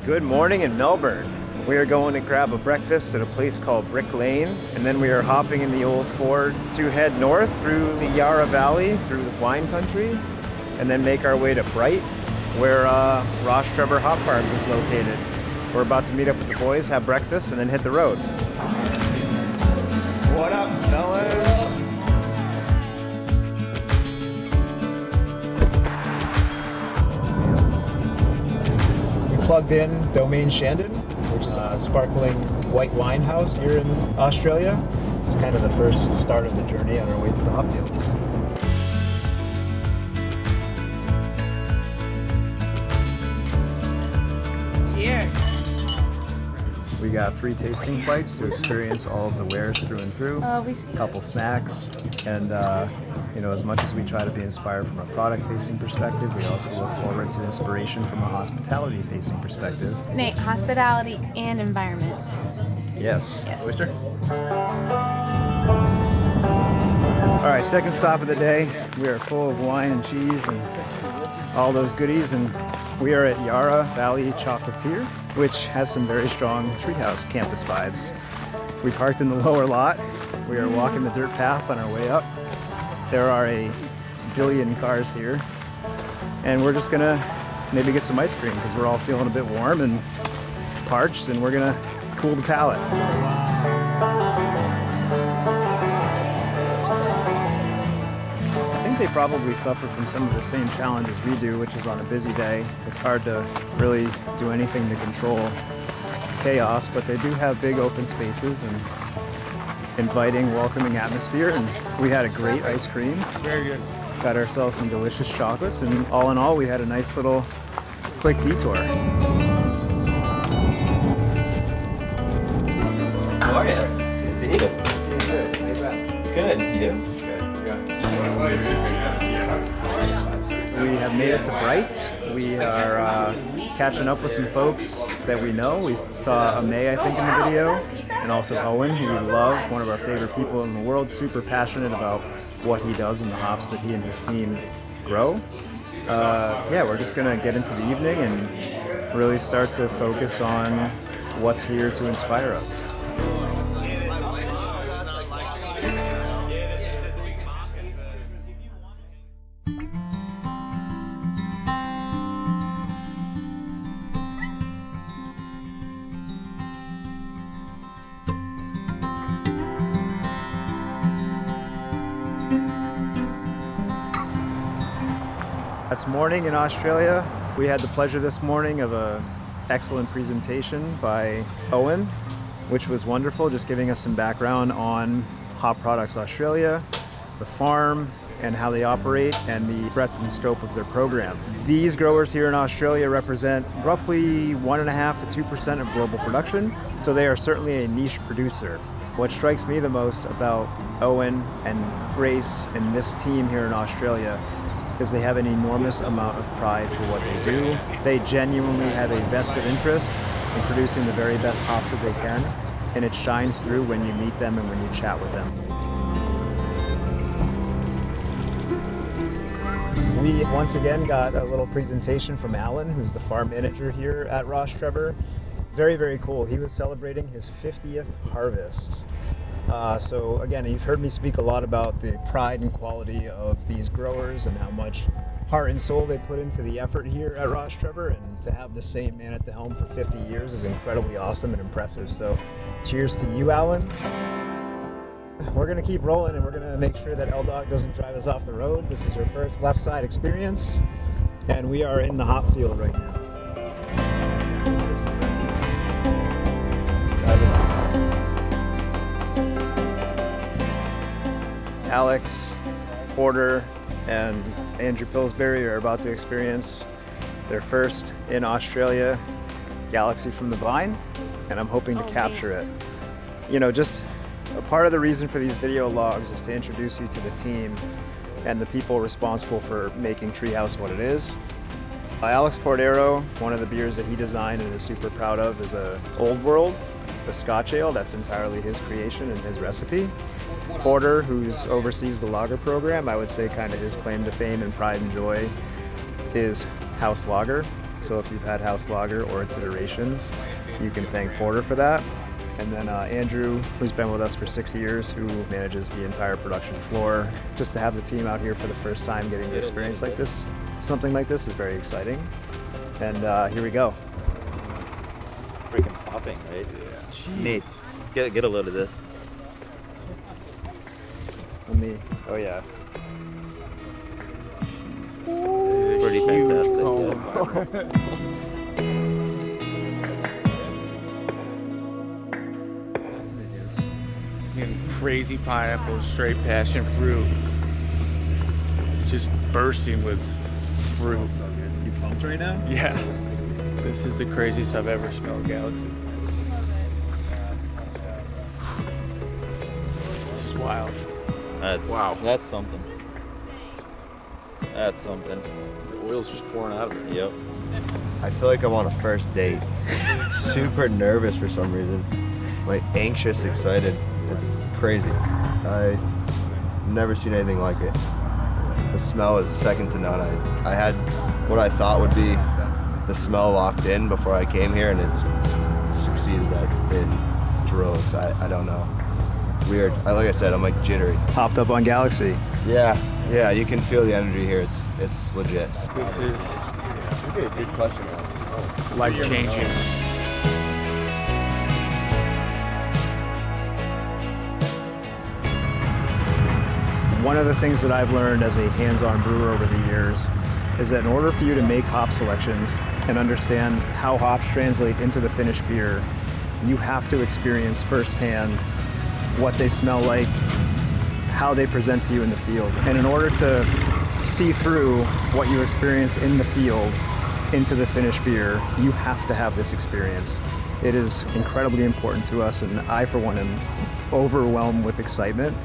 Good morning in Melbourne. We are going to grab a breakfast at a place called Brick Lane, and then we are hopping in the old Ford to head north through the Yarra Valley, through the wine country, and then make our way to Bright, where Rostrevor Hop Gardens is located. We're about to meet up with the boys, have breakfast, and then hit the road. What up, fellas? Plugged in Domaine Shandon, which is a sparkling white wine house here in Australia. It's kind of the first start of the journey on our way to the hop fields. Cheers! We got 3 tasting flights to experience all of the wares through and through. A couple snacks, and as much as we try to be inspired from a product-facing perspective, we also look forward to inspiration from a hospitality-facing perspective. Nate, hospitality and environment. Yes. Oyster? All right, second stop of the day. We are full of wine and cheese and all those goodies, and we are at Yarra Valley Chocolatier, which has some very strong treehouse campus vibes. We parked in the lower lot. We are walking the dirt path on our way up. There are a billion cars here, and we're just gonna maybe get some ice cream because we're all feeling a bit warm and parched, and we're gonna cool the palate. I think they probably suffer from some of the same challenges we do, which is on a busy day. It's hard to really do anything to control chaos, but they do have big open spaces and inviting, welcoming atmosphere, and we had a great ice cream. Very good. Got ourselves some delicious chocolates, and all in all, we had a nice little quick detour. How are you? Good to see you. See you too. Hey, Brad. Good. You? We have made it to Bright. We are catching up with some folks that we know. We saw May, I think, in the video, and also Owen, who we love, one of our favorite people in the world, super passionate about what he does and the hops that he and his team grow. We're just gonna get into the evening and really start to focus on what's here to inspire us. It's morning in Australia. We had the pleasure this morning of an excellent presentation by Owen, which was wonderful, just giving us some background on Hop Products Australia, the farm, and how they operate, and the breadth and scope of their program. These growers here in Australia represent roughly 1.5% to 2% of global production, so they are certainly a niche producer. What strikes me the most about Owen and Grace and this team here in Australia is they have an enormous amount of pride for what they do. They genuinely have a vested interest in producing the very best hops that they can, and it shines through when you meet them and when you chat with them. We once again got a little presentation from Alan, who's the farm manager here at Rostrevor. Very, very cool. He was celebrating his 50th harvest. So again, you've heard me speak a lot about the pride and quality of these growers and how much heart and soul they put into the effort here at Rostrevor, and to have the same man at the helm for 50 years is incredibly awesome and impressive. So cheers to you, Alan. We're gonna keep rolling, and we're gonna make sure that L-Dog doesn't drive us off the road. This is her first left side experience, and we are in the hop field right now. Alex, Porter, and Andrew Pillsbury are about to experience their first in Australia Galaxy from the Vine, and I'm hoping to capture it. Just a part of the reason for these video logs is to introduce you to the team and the people responsible for making Treehouse what it is. Alex Cordero, one of the beers that he designed and is super proud of is a Old World, the Scotch ale. That's entirely his creation and his recipe. Porter, who oversees the lager program, I would say kind of his claim to fame and pride and joy is House Lager. So if you've had house lager or its iterations, you can thank Porter for that. And then Andrew, who's been with us for 6 years, who manages the entire production floor. Just to have the team out here for the first time getting the experience like this, something like this is very exciting. And here we go. Freaking popping, right? Yeah. Neat. Get a load of this. Oh yeah. Pretty fantastic. And crazy pineapple, straight passion fruit. It's just bursting with fruit. You pumped right now? Yeah. This is the craziest I've ever smelled Galaxy. This is wild. Wow. That's something. That's something. The oil's just pouring out of it. Yep. I feel like I'm on a first date. Super nervous for some reason. Like anxious, excited. It's crazy. I've never seen anything like it. The smell is second to none. I had what I thought would be the smell locked in before I came here, and it's succeeded that in droves. I don't know. Weird. Like I said, I'm like jittery. Hopped up on Galaxy. Yeah, you can feel the energy here. It's legit. This is Good question to ask. life-changing. One of the things that I've learned as a hands-on brewer over the years is that in order for you to make hop selections and understand how hops translate into the finished beer, you have to experience firsthand what they smell like, how they present to you in the field. And in order to see through what you experience in the field into the finished beer, you have to have this experience. It is incredibly important to us, and I, for one, am overwhelmed with excitement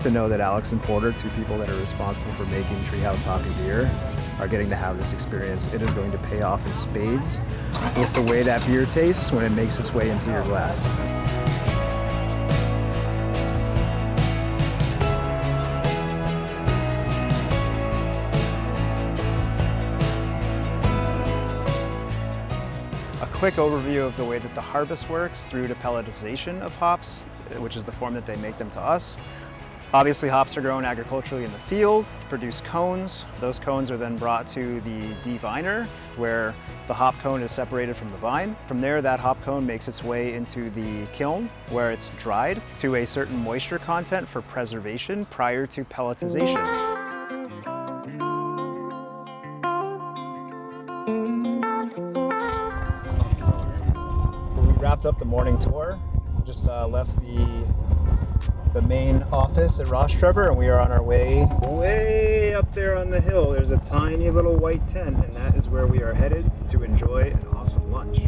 to know that Alex and Porter, two people that are responsible for making Treehouse Hoppy beer, are getting to have this experience. It is going to pay off in spades with the way that beer tastes when it makes its way into your glass. A quick overview of the way that the harvest works through to pelletization of hops, which is the form that they make them to us. Obviously, hops are grown agriculturally in the field, produce cones. Those cones are then brought to the deviner, where the hop cone is separated from the vine. From there, that hop cone makes its way into the kiln, where it's dried to a certain moisture content for preservation prior to pelletization. We wrapped up the morning tour, just left the main office at Rostrevor, and we are on our way up there on the hill. There's a tiny little white tent, and that is where we are headed to enjoy an awesome lunch.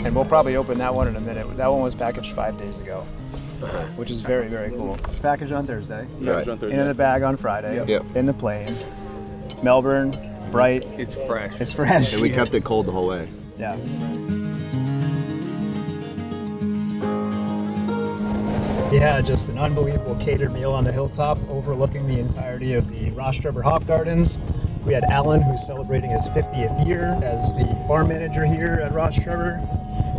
And we'll probably open that one in a minute. That one was packaged 5 days ago, which is very, very cool. Packaged on Thursday. Packaged on Thursday. In the bag on Friday. Yep. In the plane. Melbourne, bright. It's fresh. It's fresh. And we kept it cold the whole way. Yeah. Yeah, just an unbelievable catered meal on the hilltop overlooking the entirety of the Rostrevor Hop Gardens. We had Alan, who's celebrating his 50th year as the farm manager here at Rostrevor.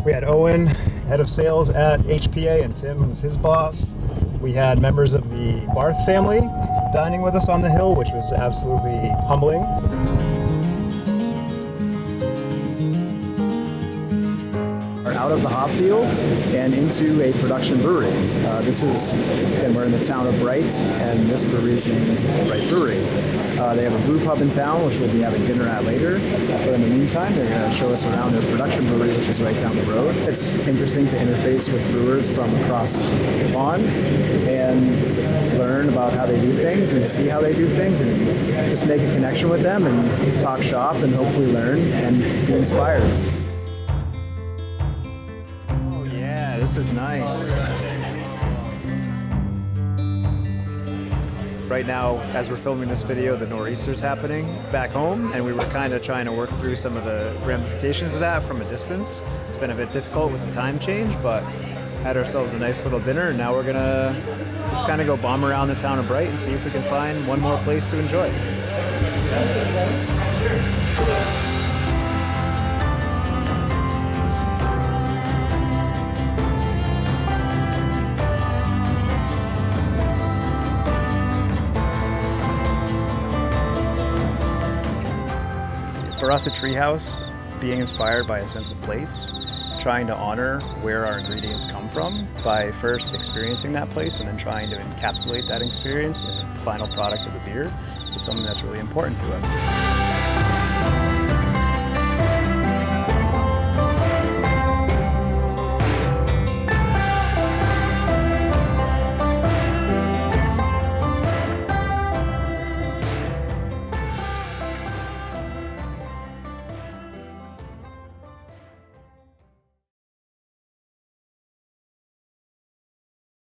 We had Owen, head of sales at HPA, and Tim, who's his boss. We had members of the Barth family dining with us on the hill, which was absolutely humbling. Out of the hop field and into a production brewery. And we're in the town of Bright, and this brewery is named Bright Brewery. They have a brew pub in town, which we'll be having dinner at later. But in the meantime, they're going to show us around their production brewery, which is right down the road. It's interesting to interface with brewers from across the pond and learn about how they do things and see how they do things and just make a connection with them and talk shop and hopefully learn and be inspired. Oh yeah, this is nice. Right now, as we're filming this video, the nor'easter's happening back home, and we were kind of trying to work through some of the ramifications of that from a distance. It's been a bit difficult with the time change, but Had ourselves a nice little dinner, and now we're gonna just kind of go bomb around the town of Bright and see if we can find one more place to enjoy. For us, a treehouse, being inspired by a sense of place, trying to honor where our ingredients come from by first experiencing that place and then trying to encapsulate that experience in the final product of the beer is something that's really important to us.